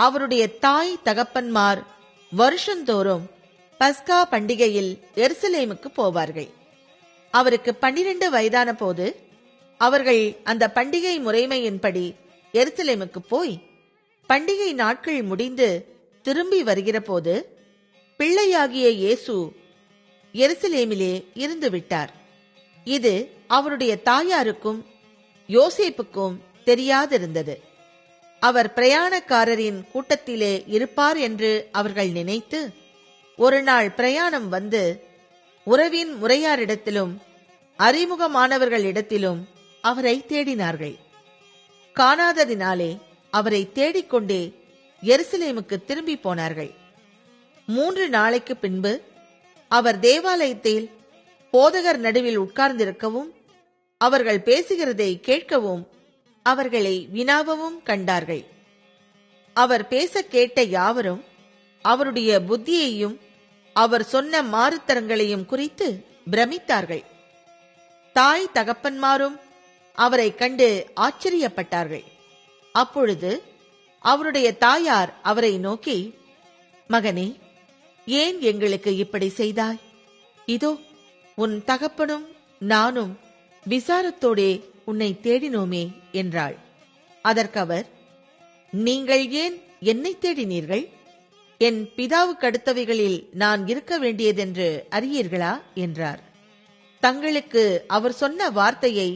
அவருடைய தாய் தகப்பன்மார் வருஷந்தோறும் பஸ்கா பண்டிகையில் எருசலேமுக்கு போவார்கள். அவருக்கு 12 வயதான போது அவர்கள் அந்த பண்டிகை முறைமையின்படி எருசலேமுக்கு போய் பண்டிகை நாட்கள் முடிந்து திரும்பி வருகிற போது பிள்ளையாகிய இயேசு எருசலேமிலே இருந்து விட்டார். இது அவருடைய தாயாருக்கும் யோசேப்புக்கும் தெரியாதிருந்தது. அவர் பிரயாணக்காரரின் கூட்டத்திலே இருப்பார் என்று அவர்கள் நினைத்து ஒரு நாள் பிரயாணம் வந்து உறவின் முறையாரிடத்திலும் அறிமுகமானவர்களிடத்திலும் அவரை தேடினார்கள். காணாததினாலே அவரை தேடிக்கொண்டே எருசலேமுக்கு திரும்பி போனார்கள். 3 நாளைக்கு பின்பு அவர் தேவாலயத்தில் போதகர் நடுவில் உட்கார்ந்திருக்கவும் அவர்கள் பேசுகிறதை கேட்கவும் அவர்களை வினாவவும் கண்டார்கள். அவர் பேச கேட்ட யாவரும் அவருடைய புத்தியையும் அவர் சொன்ன மாறுத்தரங்களையும் குறித்து பிரமித்தார்கள். தாய் தகப்பன்மாரும் அவரை கண்டு ஆச்சரியப்பட்டார்கள். அப்பொழுது அவருடைய தாயார் அவரை நோக்கி, மகனே, ஏன் எங்களுக்கு இப்படி செய்தாய்? இதோ உன் தகப்பனும் நானும் விசாரத்தோடே உன்னை தேடினோமே என்றாள். அதற்கவர், நீங்கள் ஏன் என்னை தேடினீர்கள்? என் பிதாவுக்கு அடுத்தவைகளில் நான் இருக்க வேண்டியதென்று அறியீர்களா என்றார். தங்களுக்கு அவர் சொன்ன வார்த்தையை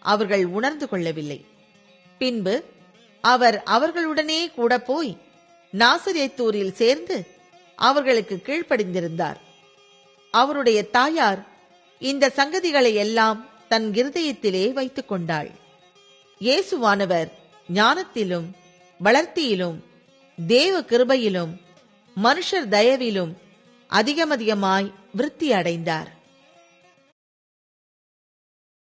அவர்கள் உணர்ந்து கொள்ளவில்லை. பின்பு அவர் அவர்களுடனே கூட போய் நாசரேத்தூரில் சேர்ந்து அவர்களுக்கு கீழ்ப்படிந்திருந்தார். அவருடைய தாயார் இந்த சங்கதிகளை எல்லாம் தன் இருதயத்திலே வைத்துக் கொண்டாள். இயேசுவானவர் ஞானத்திலும் வளர்த்தியிலும் தேவ கிருபையிலும் மனுஷர் தயவிலும் அதிகமதிகமாய் விருத்தி அடைந்தார்.